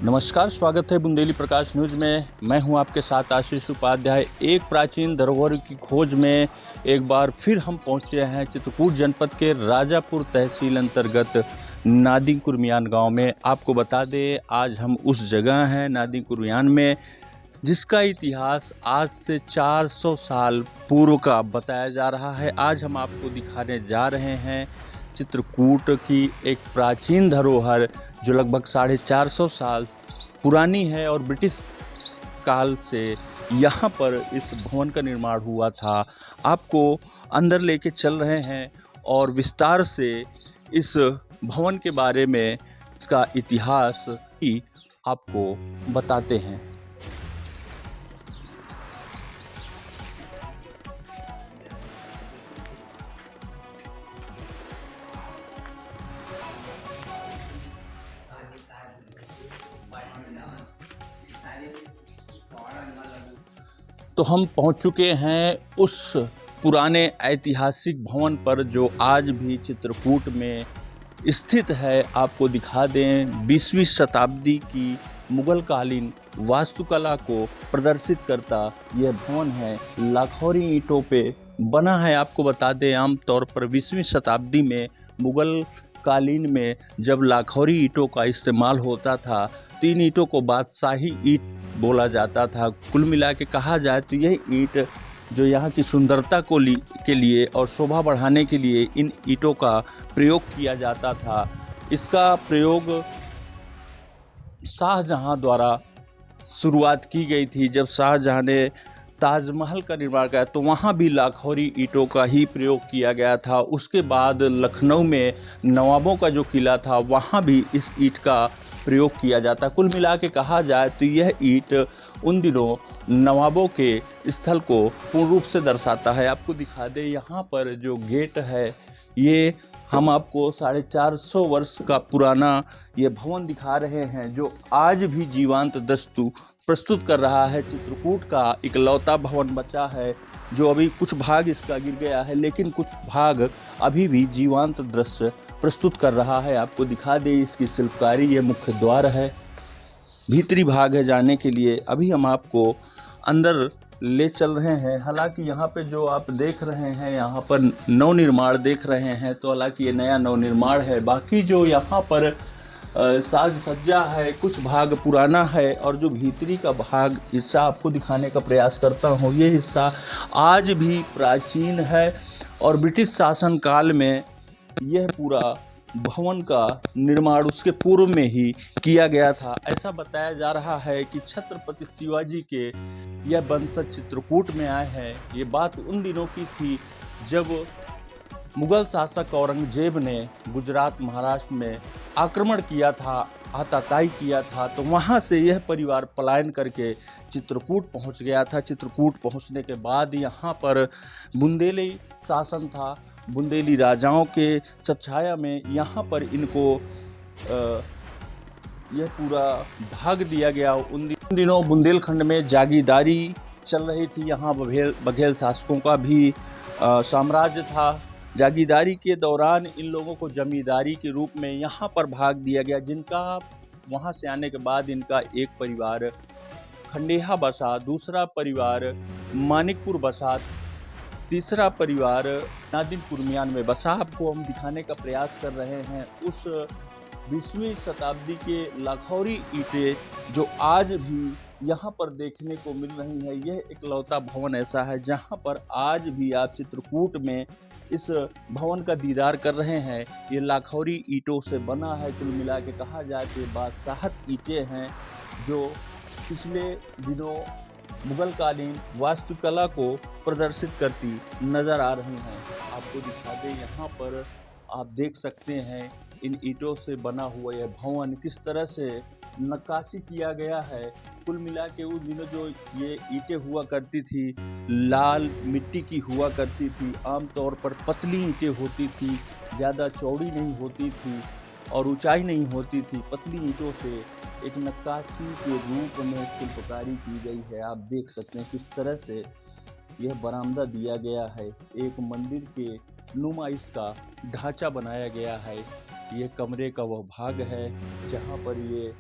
नमस्कार, स्वागत है बुंदेली प्रकाश न्यूज में। मैं हूं आपके साथ आशीष उपाध्याय। एक प्राचीन धरोहर की खोज में एक बार फिर हम पहुंचे हैं चित्रकूट जनपद के राजापुर तहसील अंतर्गत नादी कुर्मियान गांव में। आपको बता दें, आज हम उस जगह हैं नादी कुर्मियान में जिसका इतिहास आज से 400 साल पूर्व का बताया जा रहा है। आज हम आपको दिखाने जा रहे हैं चित्रकूट की एक प्राचीन धरोहर जो लगभग 450 साल पुरानी है और ब्रिटिश काल से यहाँ पर इस भवन का निर्माण हुआ था। आपको अंदर लेके चल रहे हैं और विस्तार से इस भवन के बारे में, इसका इतिहास ही आपको बताते हैं। तो हम पहुंच चुके हैं उस पुराने ऐतिहासिक भवन पर जो आज भी चित्रकूट में स्थित है। आपको दिखा दें, 20वीं शताब्दी की मुगल कालीन वास्तुकला को प्रदर्शित करता यह भवन है। लाखौरी ईंटों पे बना है। आपको बता दें, आमतौर पर 20वीं शताब्दी में मुगल कालीन में जब लाखौरी ईंटों का इस्तेमाल होता था तो इन ईंटों को बादशाही ईंट बोला जाता था। कुल मिला के कहा जाए तो यह ईंट जो यहाँ की सुंदरता के लिए और शोभा बढ़ाने के लिए इन ईंटों का प्रयोग किया जाता था। इसका प्रयोग शाहजहां द्वारा शुरुआत की गई थी। जब शाहजहां ने ताजमहल का निर्माण किया तो वहाँ भी लाखौरी ईंटों का ही प्रयोग किया गया था। उसके बाद लखनऊ में नवाबों का जो किला था वहाँ भी इस ईंट का प्रयोग किया जाता। कुल मिला के कहा जाए तो यह ईंट उन दिनों नवाबों के स्थल को पूर्ण रूप से दर्शाता है। आपको दिखा दे, यहाँ पर जो गेट है ये हम आपको 450 वर्ष का पुराना ये भवन दिखा रहे हैं जो आज भी जीवंत दृश्य प्रस्तुत कर रहा है। चित्रकूट का इकलौता भवन बचा है जो अभी कुछ भाग इसका गिर गया है, लेकिन कुछ भाग अभी भी जीवंत दृश्य प्रस्तुत कर रहा है। आपको दिखा दे, इसकी शिल्पकारी, ये मुख्य द्वार है, भीतरी भाग है जाने के लिए। अभी हम आपको अंदर ले चल रहे हैं। हालांकि यहाँ पे जो आप देख रहे हैं, यहाँ पर नवनिर्माण देख रहे हैं, तो हालांकि ये नया नवनिर्माण है। बाकी जो यहाँ पर साज सज्जा है, कुछ भाग पुराना है और जो भीतरी का भाग हिस्सा आपको दिखाने का प्रयास करता हूँ, ये हिस्सा आज भी प्राचीन है और ब्रिटिश शासन काल में यह पूरा भवन का निर्माण उसके पूर्व में ही किया गया था। ऐसा बताया जा रहा है कि छत्रपति शिवाजी के यह वंशज चित्रकूट में आए हैं। ये बात उन दिनों की थी जब मुगल शासक औरंगजेब ने गुजरात महाराष्ट्र में आक्रमण किया था, आताताई किया था, तो वहाँ से यह परिवार पलायन करके चित्रकूट पहुँच गया था। चित्रकूट पहुँचने के बाद यहाँ पर बुंदेली शासन था। बुंदेली राजाओं के छत्रछाया में यहाँ पर इनको यह पूरा भाग दिया गया। उन दिनों बुंदेलखंड में जागीरदारी चल रही थी। यहाँ बघेल शासकों का भी साम्राज्य था। जागीरदारी के दौरान इन लोगों को जमींदारी के रूप में यहाँ पर भाग दिया गया, जिनका वहाँ से आने के बाद इनका एक परिवार खंडेहा बसा, दूसरा परिवार मानिकपुर बसा, तीसरा परिवार नादी कुर्मियान में बसा। आपको हम दिखाने का प्रयास कर रहे हैं उस 20वीं शताब्दी के लाखौरी ईंटें जो आज भी यहाँ पर देखने को मिल रही है। यह इकलौता भवन ऐसा है जहाँ पर आज भी आप चित्रकूट में इस भवन का दीदार कर रहे हैं। ये लाखौरी ईंटों से बना है। कुल मिला के कहा जाए तो बादशाहत ईंटें हैं जो पिछले दिनों मुगल कालीन वास्तुकला को प्रदर्शित करती नजर आ रही हैं। आपको दिखा दें, यहाँ पर आप देख सकते हैं इन ईंटों से बना हुआ यह भवन किस तरह से नक्काशी किया गया है। कुल मिला के उस दिनों जो ये ईंटें हुआ करती थी लाल मिट्टी की हुआ करती थी। आमतौर पर पतली ईंटें होती थी, ज़्यादा चौड़ी नहीं होती थी और ऊंचाई नहीं होती थी। पतली ईंटों से एक नक्काशी के रूप में शिल्पकारी की गई है। आप देख सकते हैं किस तरह से यह बरामदा दिया गया है। एक मंदिर के नुमा इसका ढांचा बनाया गया है। ये कमरे का वह भाग है जहाँ पर ये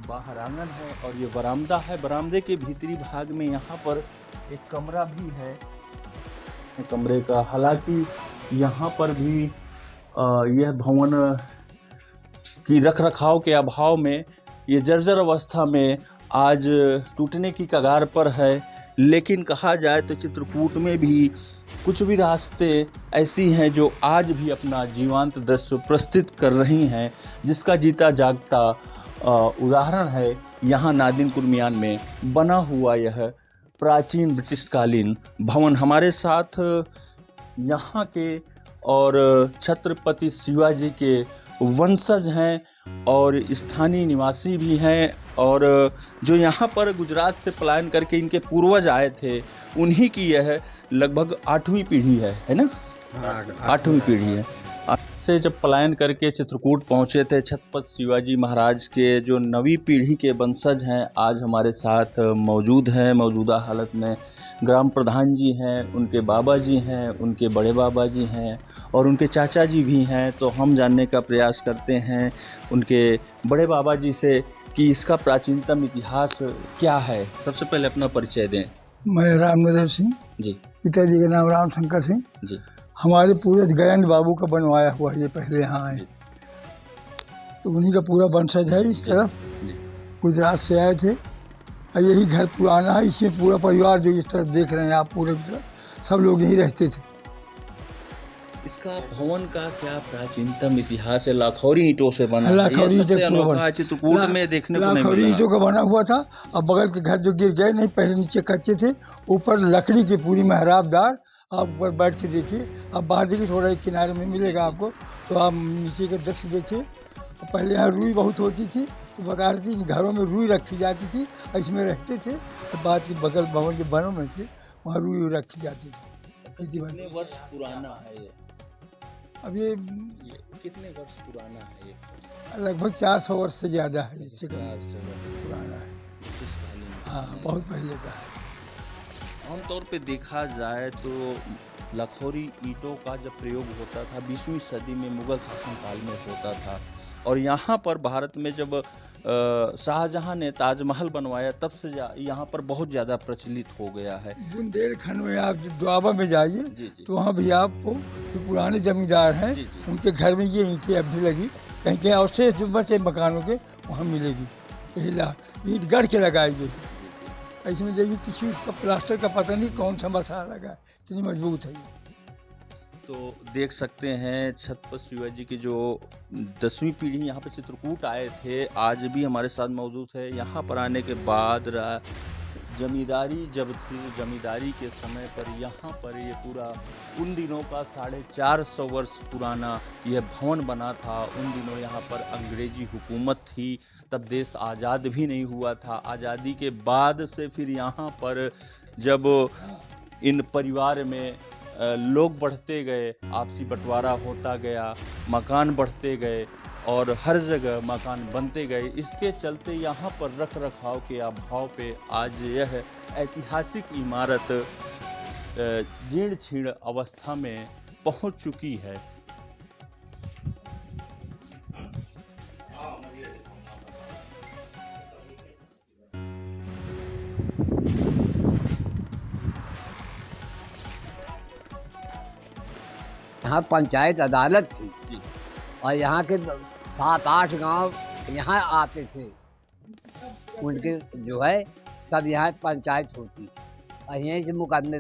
बाहर आंगन है और ये बरामदा है। बरामदे के भीतरी भाग में यहाँ पर एक कमरा भी है कमरे का। हालांकि यहाँ पर भी यह भवन की रख रखाव के अभाव में ये जर्जर अवस्था में आज टूटने की कगार पर है। लेकिन कहा जाए तो चित्रकूट में भी कुछ भी रास्ते ऐसी हैं जो आज भी अपना जीवंत दृश्य प्रस्तुत कर रही हैं, जिसका जीता जागता उदाहरण है यहाँ नादिन कुर्मियान में बना हुआ यह प्राचीन ब्रिटिशकालीन भवन। हमारे साथ यहाँ के और छत्रपति शिवाजी के वंशज हैं और स्थानीय निवासी भी हैं, और जो यहाँ पर गुजरात से पलायन करके इनके पूर्वज आए थे उन्हीं की यह लगभग 8वीं पीढ़ी है ना? 8वीं पीढ़ी है। से जब पलायन करके चित्रकूट पहुँचे थे छत्रपति शिवाजी महाराज के जो 9वीं पीढ़ी के वंशज हैं आज हमारे साथ मौजूद हैं। मौजूदा हालत में ग्राम प्रधान जी हैं, उनके बाबा जी हैं, उनके बड़े बाबा जी हैं और उनके चाचा जी भी हैं। तो हम जानने का प्रयास करते हैं उनके बड़े बाबा जी से कि इसका प्राचीनतम इतिहास क्या है। सबसे पहले अपना परिचय दें। मैं रामनरेश सिंह जी। पिताजी का नाम राम शंकर सिंह जी। हमारे पूरे गयंद बाबू का बनवाया हुआ ये पहले यहाँ आए, तो उन्हीं का पूरा वंशज है। इस तरफ गुजरात से आए थे और यही घर पुराना है। इसमें पूरा परिवार जो इस तरफ देख रहे हैं आप, पूरे सब लोग यहीं रहते थे। इसका भवन का क्या प्राचीनतम इतिहास है? लाखौरी ईंटों से बना है। लाखौरी चित्रकूट में देखने को नहीं मिला। लाखौरी ईंटों का बना हुआ था और बगल के घर जो गिर गए नहीं, पहले नीचे कच्चे थे, ऊपर लकड़ी की पूरी मेहराबदार। आप ऊपर बैठ के देखिए, आप बाहर देखिए, थोड़ा एक किनारे में मिलेगा आपको, तो आप नीचे का दृश्य देखिए। पहले यहाँ रुई बहुत होती थी, तो बता रही थी घरों में रुई रखी जाती थी और इसमें रहते थे। और बाद के बगल भवन के बनों में थे वहाँ रुई रखी जाती थी। कितने वर्ष पुराना है ये? अब ये कितने वर्ष पुराना है ये? लगभग 400 वर्ष से ज़्यादा है। इससे पुराना है। हाँ, बहुत पहले का है। आमतौर पे देखा जाए तो लाखौरी ईंटों का जब प्रयोग होता था 20वीं सदी में मुगल शासनकाल में होता था, और यहाँ पर भारत में जब शाहजहां ने ताजमहल बनवाया तब से यहाँ पर बहुत ज़्यादा प्रचलित हो गया है। बुंदेलखंड में आप द्वाबा में जाइए तो वहाँ भी आपको जो पुराने जमींदार हैं उनके घर में ये ईंटें अब भी लगी, कहीं कहीं अवशेष जो बचे मकानों के वहाँ मिलेगी। यही ईंट गढ़ के लगाई गई। इसमें देखिए किसी उसका प्लास्टर का पता नहीं कौन सा मसाला लगा है, इतनी मजबूत है ये। तो देख सकते हैं छत्रपति शिवाजी की जो 10वीं पीढ़ी यहाँ पे चित्रकूट आए थे आज भी हमारे साथ मौजूद है। यहाँ पर आने के बाद जमींदारी जब थी, जमींदारी के समय पर यहाँ पर ये पूरा उन दिनों का 450 वर्ष पुराना यह भवन बना था। उन दिनों यहाँ पर अंग्रेजी हुकूमत थी, तब देश आज़ाद भी नहीं हुआ था। आज़ादी के बाद से फिर यहाँ पर जब इन परिवार में लोग बढ़ते गए, आपसी बंटवारा होता गया, मकान बढ़ते गए और हर जगह मकान बनते गए। इसके चलते यहाँ पर रख रखाव के अभाव पे आज यह ऐतिहासिक इमारत जीर्ण छीर्ण अवस्था में पहुँच चुकी है। यहाँ पंचायत अदालत थी और यहाँ के 7-8 गांव यहाँ आते थे, उनके जो है सब यहाँ पंचायत होती और यहीं से मुकदमे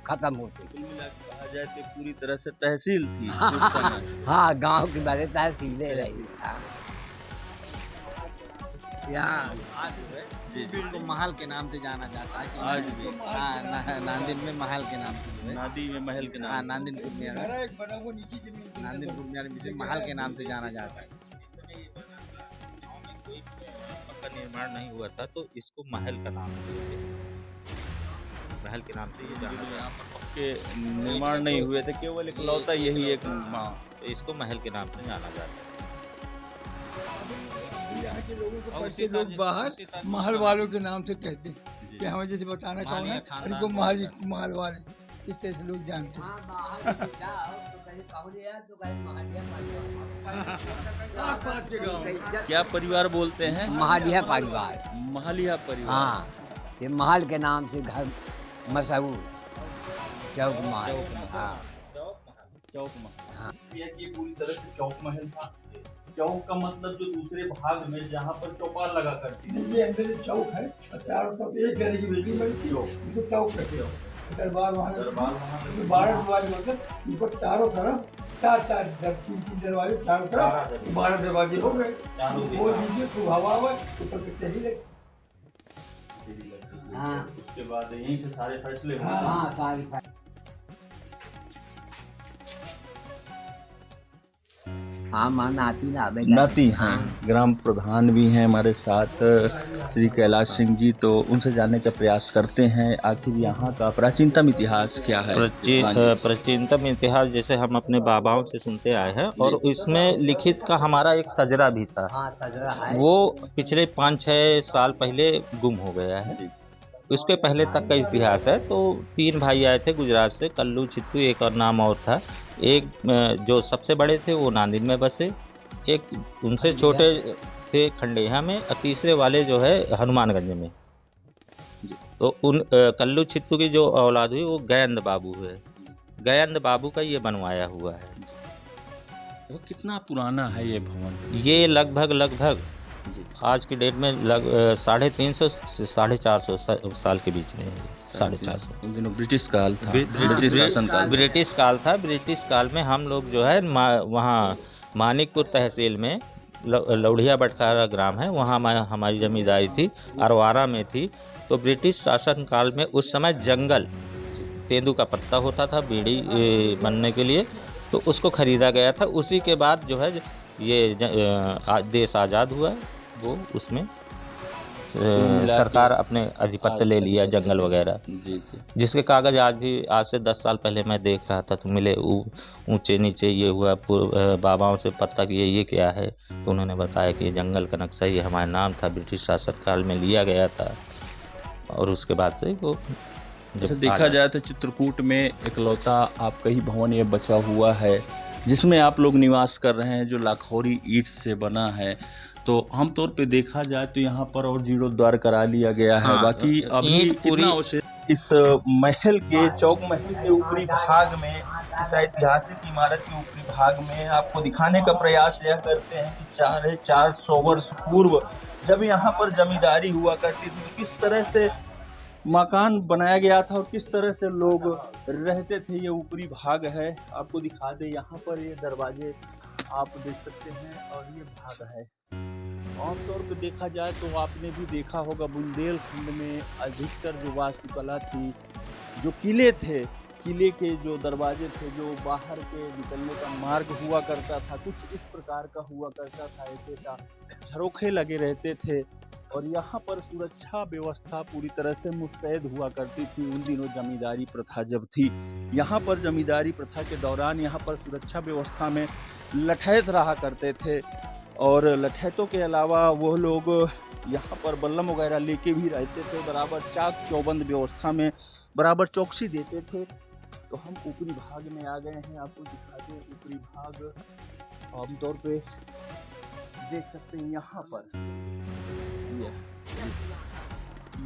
खत्म होते। कुल मिला के कहा जाए तो पूरी तरह से तहसील थी उस समय। हाँ, गांव की बड़े तहसीलें रही। यहाँ इसको महल के नाम से जाना जाता है। आज भी नांदिन में महल के नाम से जो है, नादी में महल के नाम, नांदिन कुर्मियान, नांदिन कुर्मियान इसे महल के नाम से जाना जाता है। पक्का निर्माण नहीं हुआ था तो इसको महल का नाम दिए, महल के नाम से ये जाना जाता है। यहाँ पर पक्के निर्माण नहीं हुए थे, केवल इकलौता यही एक तो इसको महल के नाम से जाना जाता है। यहाँ के लोगों को परिचय लोग बाहर महल वालों के नाम से कहते हैं कि हमें जैसे बताना कौन है, इनको महल वाले इस तरह से लोग जानते हैं। आसपास के गाँव क्या परिवार बोलते हैं? महालिया परिवार। महलिया परिवार। हाँ, ये महल के नाम से घर मशहूर चौक महल। हाँ, चौक महल। हाँ। ये पूरी तरह से चौक महल था। चौक का मतलब जो दूसरे भाग में जहाँ पर चौपाल लगा करती थी। ये अंदर जो चौक है और चारों तरफ एक तरह की बिल्डिंग बनी थी, इसको चौक कहते हो। दरबार वहाँ 12 दरवाजे, मतलब ऊपर चारों तरफ चार तीन दरवाजे चारों तरफ 12 दरवाजे हो गए। बोल दीजिए खूब हवा हुआ ऊपर पे चली लगी। हाँ। उसके बाद यहीं से सारे फैसले हुए। हाँ, सारी हाँ मां नाती नाती, हाँ। ग्राम प्रधान भी हैं हमारे साथ श्री कैलाश सिंह जी, तो उनसे जानने का प्रयास करते हैं आखिर यहाँ का प्राचीनतम इतिहास क्या है। प्राचीनतम इतिहास जैसे हम अपने बाबाओं से सुनते आए हैं, और इसमें लिखित का हमारा एक सजरा भी था। हाँ, सजरा है। वो पिछले 5-6 साल पहले गुम हो गया है। उसके पहले तक का इतिहास है। तो 3 भाई आए थे गुजरात से, कल्लू, छित्तू, एक और नाम और था। एक जो सबसे बड़े थे वो नांदेड़ में बसे, एक उनसे छोटे थे खंडेहा में, और तीसरे वाले जो है हनुमानगंज में। तो उन कल्लू छित्तू की जो औलाद हुई वो गयंद बाबू है। गयंद बाबू का ये बनवाया हुआ है। वो कितना पुराना है ये भवन? ये लगभग आज की डेट में 350 से 450 साल के बीच में है। 450। उन दिनों ब्रिटिश काल था, ब्रिटिश शासन काल। ब्रिटिश काल था। ब्रिटिश काल में हम लोग जो है वहाँ मानिकपुर तहसील में लौढ़िया बटखारा ग्राम है, वहाँ हमारी जमींदारी थी, अरवारा में थी। तो ब्रिटिश शासन काल में उस समय जंगल तेंदू का पत्ता होता था बीड़ी बनने के लिए, तो उसको खरीदा गया था। उसी के बाद जो है ये देश आज़ाद हुआ, वो उसमें सरकार अपने अधिपत्य ले लिया जंगल वगैरह, जिसके कागज आज से 10 साल पहले मैं देख रहा था तो मिले ऊंचे नीचे। ये हुआ बाबाओं से पता कि ये क्या है, तो उन्होंने बताया कि ये जंगल का नक्शा ये हमारा नाम था, ब्रिटिश शासन काल में लिया गया था। और उसके बाद से वो जब देखा जाए तो चित्रकूट में इकलौता आपका ही भवन ये बचा हुआ है जिसमें आप लोग निवास कर रहे हैं, जो लाखौरी ईंट से बना है। तो आमतौर पे देखा जाए तो यहाँ पर और जीर्णोद्धार करा लिया गया है। बाकी अभी कितना इस महल के चौक महल के ऊपरी भाग में, इस ऐतिहासिक इमारत के ऊपरी भाग में आपको दिखाने का प्रयास यह करते हैं कि 400 वर्ष पूर्व जब यहाँ पर जमींदारी हुआ करती थी तो किस तरह से मकान बनाया गया था और किस तरह से लोग रहते थे। ये ऊपरी भाग है, आपको दिखा दे। यहाँ पर ये दरवाजे आप देख सकते हैं और ये भाग है। आमतौर पर देखा जाए तो आपने भी देखा होगा बुंदेलखंड में अधिकतर जो वास्तुकला थी, जो किले थे, किले के जो दरवाजे थे, जो बाहर के निकलने का मार्ग हुआ करता था, कुछ इस प्रकार का हुआ करता था। ऐसे का झरोखे लगे रहते थे और यहाँ पर सुरक्षा व्यवस्था पूरी तरह से मुस्तैद हुआ करती थी। उन दिनों जमींदारी प्रथा जब थी, यहाँ पर जमींदारी प्रथा के दौरान यहाँ पर सुरक्षा व्यवस्था में लठैत रहा करते थे। और लठैतों के अलावा वो लोग यहाँ पर बल्लम वगैरह लेके भी रहते थे, बराबर चाक चौबंद व्यवस्था में बराबर चौकसी देते थे। तो हम ऊपरी भाग में आ गए हैं, आपको दिखा दें। ऊपरी भाग आमतौर पे देख सकते हैं।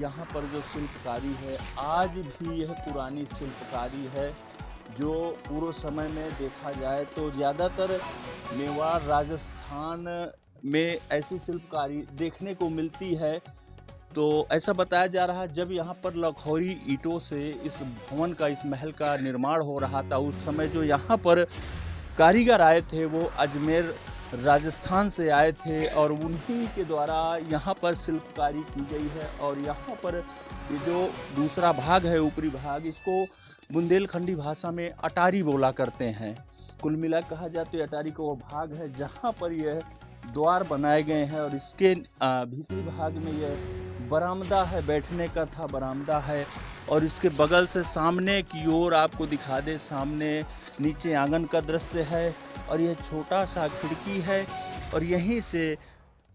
यहाँ पर जो शिल्पकारी है, आज भी यह पुरानी शिल्पकारी है, जो पूर्व समय में देखा जाए तो ज़्यादातर मेवाड़ राजस्थान में ऐसी शिल्पकारी देखने को मिलती है। तो ऐसा बताया जा रहा है जब यहाँ पर लखौरी ईंटों से इस भवन का, इस महल का निर्माण हो रहा था, उस समय जो यहाँ पर कारीगर आए थे वो अजमेर राजस्थान से आए थे और उन्हीं के द्वारा यहाँ पर शिल्पकारी की गई है। और यहाँ पर ये जो दूसरा भाग है, ऊपरी भाग, इसको बुंदेलखंडी भाषा में अटारी बोला करते हैं। कुल मिला कहा जाए तो अटारी का वो भाग है जहाँ पर यह द्वार बनाए गए हैं। और इसके भीतरी भाग में यह बरामदा है, बैठने का था बरामदा है। और इसके बगल से सामने की ओर आपको दिखा दे, सामने नीचे आंगन का दृश्य है और यह छोटा सा खिड़की है। और यहीं से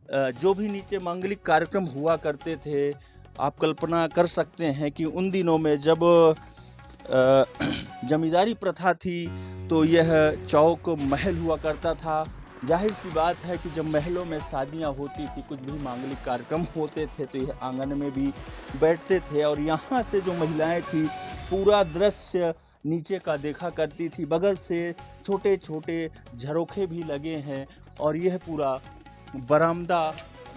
जो भी नीचे मांगलिक कार्यक्रम हुआ करते थे, आप कल्पना कर सकते हैं कि उन दिनों में जब जमींदारी प्रथा थी तो यह चौक महल हुआ करता था। जाहिर सी बात है कि जब महलों में शादियां होती थी, कुछ भी मांगलिक कार्यक्रम होते थे तो यह आंगन में भी बैठते थे और यहाँ से जो महिलाएं थी पूरा दृश्य नीचे का देखा करती थी। बगल से छोटे छोटे झरोखे भी लगे हैं और यह पूरा बरामदा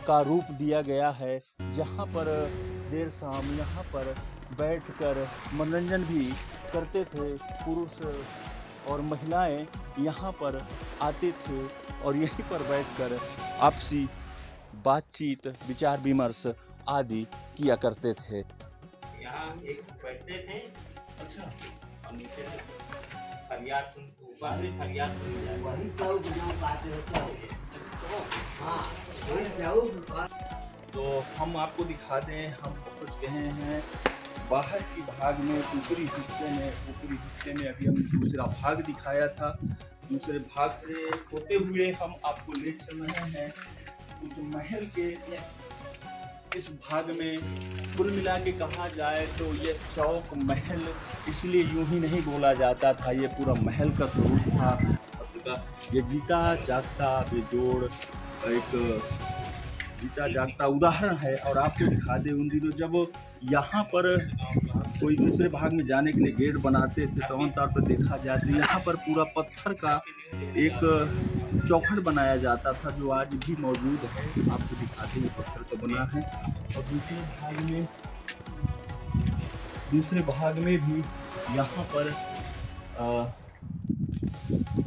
का रूप दिया गया है, जहाँ पर देर शाम यहाँ पर बैठकर मनोरंजन भी करते थे। पुरुष और महिलाएं यहाँ पर आते थे और यहीं पर बैठकर आपसी बातचीत, विचार विमर्श आदि किया करते थे। यहाँ एक बैठते थे। अच्छा, और नीचे से फरियाद सुन, ऊपर से फरियाद सुन जाए। वही चौक नाम बात है। हाँ, वही चौक। तो हम आपको दिखा दें, हम पहुँच गए हैं बाहर की भाग में, ऊपरी हिस्से में अभी हम दूसरा भाग दिखाया था। दूसरे भाग से होते हुए हम आपको ले चल रहे हैं उस महल के इस भाग में। कुल मिला के कहा जाए तो ये चौक महल इसलिए यूं ही नहीं बोला जाता था, ये पूरा महल का स्वरूप था। ये जीता जागता बेजोड़ एक जीता जागता उदाहरण है। और आपको दिखा दे, उन दिनों जब यहाँ पर कोई दूसरे भाग में जाने के लिए गेट बनाते थे तो आमतौर पर देखा जाए तो यहाँ पर पूरा पत्थर का एक चौखट बनाया जाता था, जो आज भी मौजूद है। आपको दिखाते हैं पत्थर का बना है। और दूसरे भाग में भी यहाँ पर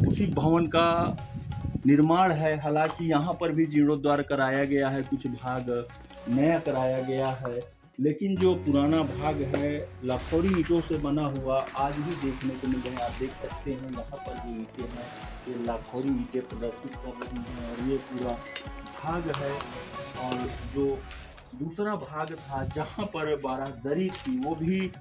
उसी भवन का निर्माण है। हालांकि यहाँ पर भी जीर्णोद्धार कराया गया है, कुछ भाग नया कराया गया है, लेकिन जो पुराना भाग है लाखोरी ईंटों से बना हुआ आज भी देखने को मिल रहे हैं। आप देख सकते हैं यहाँ पर जो ईंटें हैं ये लाखोरी ईंटें प्रदर्शित कर रही हैं और ये पूरा भाग है। और जो दूसरा भाग था जहाँ पर बारादरी थी वो भी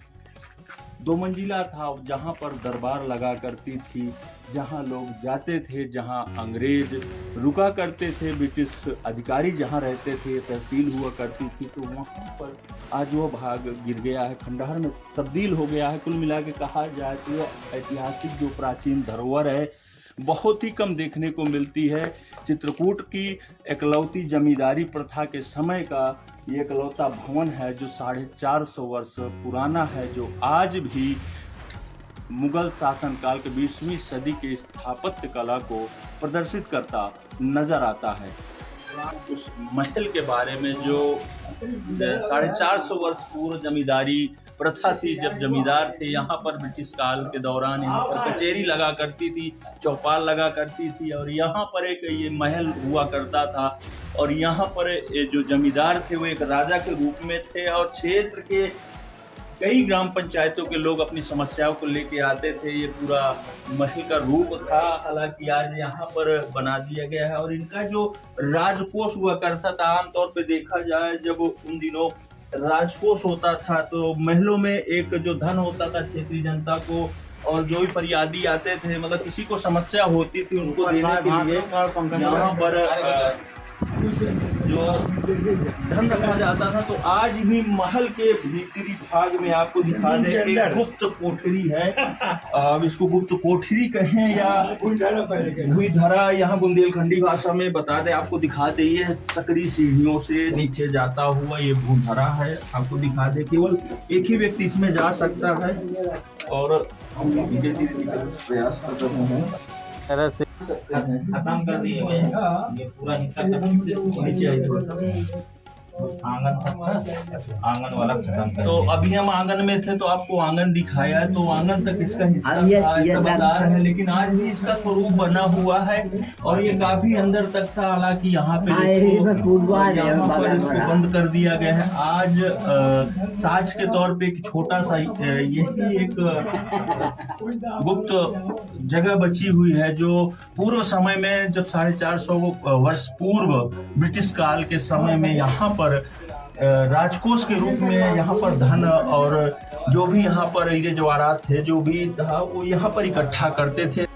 2 मंजिला था, जहाँ पर दरबार लगा करती थी, जहाँ लोग जाते थे, जहाँ अंग्रेज रुका करते थे, ब्रिटिश अधिकारी जहाँ रहते थे, तहसील हुआ करती थी। तो वहाँ पर आज वो भाग गिर गया है, खंडहर में तब्दील हो गया है। कुल मिला के कहा जाए तो यह ऐतिहासिक जो प्राचीन धरोहर है बहुत ही कम देखने को मिलती है। चित्रकूट की एकलौती जमींदारी प्रथा के समय का ये एकलौता भवन है जो 450 वर्ष पुराना है, जो आज भी मुगल शासनकाल के 20वीं सदी के स्थापत्य कला को प्रदर्शित करता नजर आता है। उस महल के बारे में जो 450 वर्ष पूर्व जमींदारी प्रथा थी, जब जमींदार थे यहाँ पर ब्रिटिश काल के दौरान यहाँ पर कचहरी लगा करती थी, चौपाल लगा करती थी और यहाँ पर एक ये महल हुआ करता था। और यहाँ पर जो जमींदार थे वो एक राजा के रूप में थे और क्षेत्र के कई ग्राम पंचायतों के लोग अपनी समस्याओं को लेके आते थे। ये पूरा महल का रूप था, हालांकि आज यहाँ पर बना दिया गया है। और इनका जो राजकोष हुआ करता था, आमतौर पे देखा जाए जब उन दिनों राजकोष होता था तो महलों में एक जो धन होता था क्षेत्रीय जनता को, और जो भी फरियादी आते थे, मतलब किसी को समस्या होती थी उनको देने के लिए यहाँ पर जो धन रखा जाता था। तो आज भी महल के भीतरी भाग में आपको दिखा दें एक गुप्त कोठरी है। अब इसको गुप्त कोठरी कहें या भूइधरा, यहाँ बुंदेलखंडी भाषा में बता दें, आपको दिखा दे ये सकरी सीढ़ियों से नीचे जाता हुआ ये भूधरा है। आपको दिखा दे केवल एक ही व्यक्ति इसमें जा सकता है और हम धीरे धीरे प्रयास कर रहे हैं तरह से खत्म कर दिए गए। ये पूरा हिस्सा नीचे आई, थोड़ा सा आंगन तक आंगन वाला खत्म कर। तो अभी हम आंगन में थे तो आपको आंगन दिखाया है, तो आंगन तक इसका हिस्सा था, ऐसा बता रहे हैं। लेकिन आज भी इसका स्वरूप बना हुआ है और ये काफी अंदर तक था। हालांकि यहाँ पे इसको बंद कर दिया गया है। आज साज के तौर पे एक छोटा सा यही एक गुप्त जगह बची हुई है, जो पूर्व समय में जब 450 वर्ष पूर्व ब्रिटिश काल के समय में यहाँ पर राजकोष के रूप में यहाँ पर धन और जो भी यहाँ पर ये जवाहरात थे, जो भी था वो यहाँ पर इकट्ठा करते थे।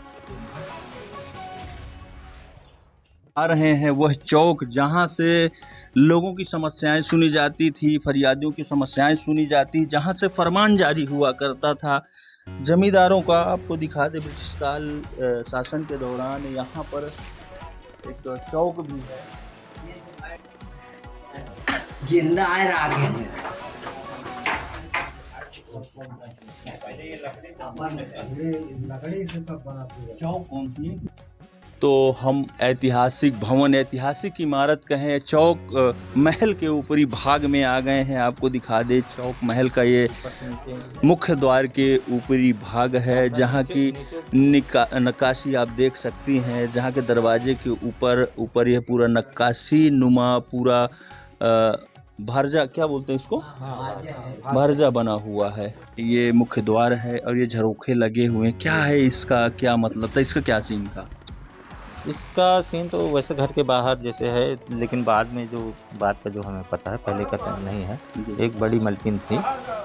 आ रहे हैं वह चौक जहाँ से लोगों की समस्याएं सुनी जाती थी, फरियादियों की समस्याएं सुनी जाती, जहाँ से फरमान जारी हुआ करता था। जमींदारों का आपको दिखा दे, ब्रिटिश काल शासन के दौरान यहाँ पर एक चौक भी है। जिंदा है रागे में। चौक कौन सी? तो हम ऐतिहासिक भवन, ऐतिहासिक इमारत कहें, चौक महल के ऊपरी भाग में आ गए हैं। आपको दिखा दे, चौक महल का ये मुख्य द्वार के ऊपरी भाग है, जहाँ की नक्काशी आप देख सकती हैं, जहाँ के दरवाजे के ऊपर यह पूरा नक्काशी नुमा पूरा भारजा, क्या बोलते हैं इसको, भारजा बना हुआ है। ये मुख्य द्वार है और ये झरोखे लगे हुए हैं। क्या है इसका, क्या मतलब था, इसका क्या सीन था? इसका सीन तो वैसे घर के बाहर जैसे है, लेकिन बाद में जो बात का जो हमें पता है, पहले का तो नहीं है। एक बड़ी मलकिन थी,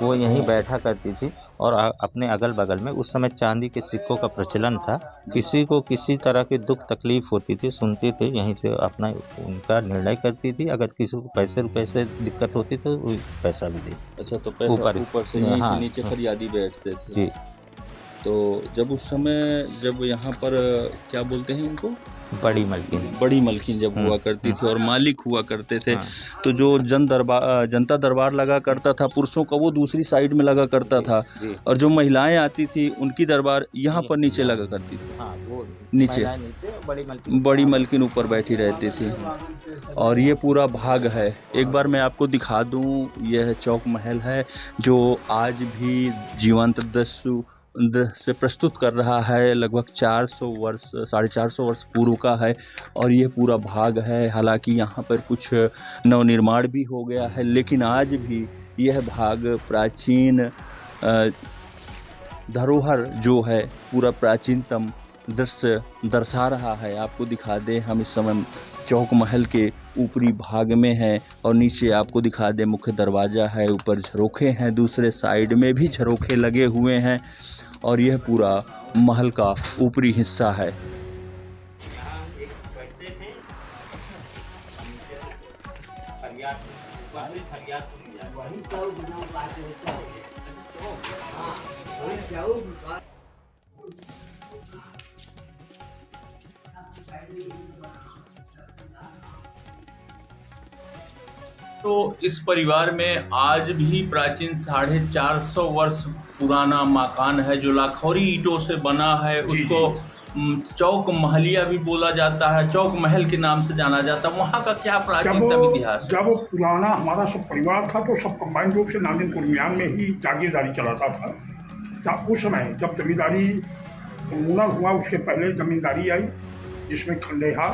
वो यहीं बैठा करती थी और अपने अगल बगल में उस समय चांदी के सिक्कों का प्रचलन था। किसी को किसी तरह की दुख तकलीफ होती थी, सुनते थे, यहीं से अपना उनका निर्णय करती थी। अगर किसी को पैसे रुपए से दिक्कत होती तो पैसा भी देती। अच्छा, तो पैसा ऊपर से हाँ, नीचे फरियादी बैठते थे जी। तो जब उस समय, जब यहाँ पर क्या बोलते हैं इनको, बड़ी मलकिन जब हुआ करती थी और मालिक हुआ करते थे, हाँ। तो जो जनता दरबार लगा करता था पुरुषों का, वो दूसरी साइड में लगा करता था, और जो महिलाएं आती थी उनकी दरबार यहाँ पर नीचे लगा करती थी। हाँ, वो नीचे बड़ी मलकिन ऊपर बैठी रहती थी। और ये पूरा भाग है, एक बार मैं आपको दिखा दूँ, यह चौक महल है जो आज भी जीवंत दृश्य से प्रस्तुत कर रहा है। लगभग 400 वर्ष, 450 वर्ष पूर्व का है और ये पूरा भाग है। हालांकि यहाँ पर कुछ नवनिर्माण भी हो गया है, लेकिन आज भी यह भाग प्राचीन धरोहर जो है, पूरा प्राचीनतम दृश्य दर्शा रहा है। आपको दिखा दें, हम इस समय चौक महल के ऊपरी भाग में हैं और नीचे आपको दिखा दें मुख्य दरवाज़ा है, ऊपर झरोखे हैं, दूसरे साइड में भी झरोखे लगे हुए हैं और यह पूरा महल का ऊपरी हिस्सा है। तो इस परिवार में आज भी प्राचीन 450 वर्ष पुराना मकान है जो लाखौरी ईंटों से बना है। उसको चौक महलिया भी बोला जाता है, चौक महल के नाम से जाना जाता है। वहाँ का क्या प्राचीनतम इतिहास है? जब पुराना हमारा सब परिवार था तो सब कंबाइंड रूप से नांदेड़ कुर्मियान में ही जागीरदारी चलाता था। तब उस समय जब जमींदारी उन्मूलन हुआ, उसके पहले जमींदारी आई, जिसमें खंडेहा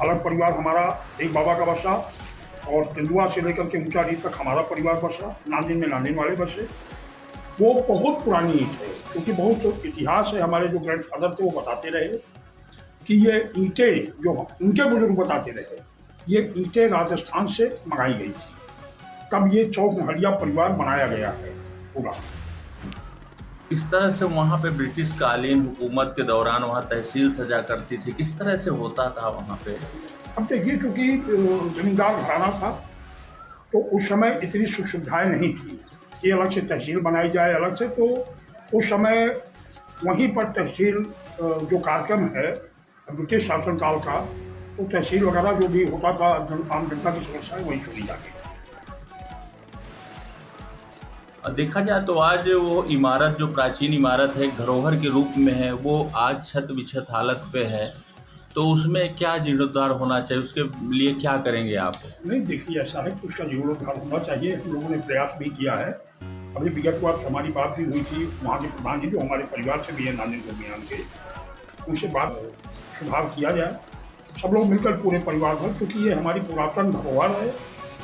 अलग परिवार हमारा, एक बाबा का बसा, और तेंदुआ से लेकर के ऊंचा रीत तक हमारा परिवार बसा। नांदेड़ में नांदेड़ वाले बसे। वो बहुत पुरानी ईंट है, क्योंकि बहुत इतिहास है। हमारे जो ग्रैंडफादर थे वो बताते रहे कि ये ईंटें, जो उनके बुजुर्ग बताते रहे, ये ईंटें राजस्थान से मंगाई गई थी। तब ये चौक महलिया परिवार बनाया गया है पूरा। किस तरह से वहाँ पे ब्रिटिश कालीन हुकूमत के दौरान वहाँ तहसील सजा करती थी, किस तरह से होता था वहाँ पे? अब देखिए, चूँकि जमींदार घराना था तो उस समय इतनी सुख सुविधाएँ नहीं थी कि अलग से तहसील बनाई जाए अलग से। तो उस समय वहीं पर तहसील जो कार्यक्रम है ब्रिटिश शासनकाल का, तो तहसील वगैरह जो भी होता था, आम जनता की समस्याएं वहीं सुनी जाती। देखा जाए तो आज वो इमारत, जो प्राचीन इमारत है, धरोहर के रूप में है, वो आज छत बिछत हालत पे है। तो उसमें क्या जीर्णोद्धार होना चाहिए, उसके लिए क्या करेंगे आप? नहीं, देखिए, ऐसा है कि उसका जीर्णोद्धार होना चाहिए। हम लोगों ने प्रयास भी किया है। अभी विगत वर्ष हमारी बात भी हुई थी वहाँ के प्रधान जी, जो हमारे परिवार से भी है नांदेड़ कुर्मियान के, उनसे बात सुधार किया जाए, सब लोग मिलकर पूरे परिवार भर, क्योंकि ये हमारी पुरातन धरोहर है।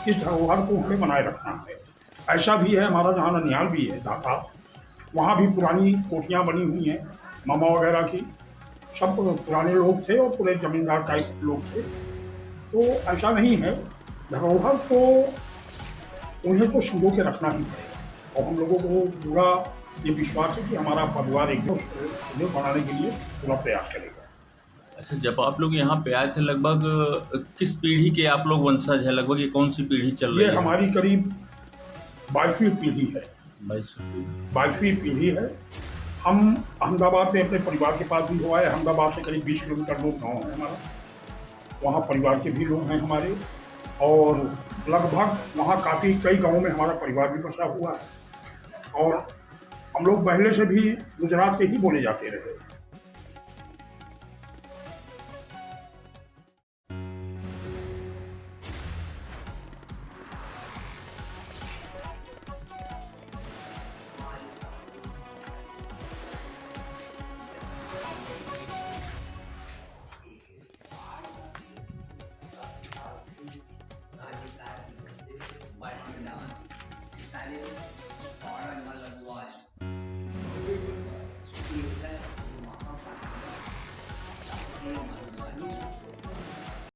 इस धरोहर को हमें बनाए रखना है। ऐसा भी है हमारा जहाँ ननिहाल भी है धाता, वहाँ भी पुरानी कोठियाँ बनी हुई हैं मामा वगैरह की। सब पुराने लोग थे और पूरे जमींदार टाइप लोग थे। तो ऐसा नहीं है, धरोहर को उन्हें तो संजो के रखना ही पड़ेगा। और हम लोगों को पूरा ये विश्वास है कि हमारा परिवार एकदम संजो बनाने के लिए पूरा प्रयास करेगा। अच्छा, जब आप लोग यहाँ पे आए थे, लगभग किस पीढ़ी के आप लोग वंशज है? लगभग ये कौन सी पीढ़ी चल रही है? ये हमारी करीब 22वीं पीढ़ी है। 22वीं 22वीं पीढ़ी है। हम अहमदाबाद में अपने परिवार के पास भी हुआ है। अहमदाबाद से करीब 20 किलोमीटर दूर गाँव है हमारा, वहाँ परिवार के भी लोग हैं हमारे, और लगभग वहाँ काफ़ी कई गाँवों में हमारा परिवार भी बसा हुआ है। और हम लोग पहले से भी गुजरात के ही बोले जाते रहे।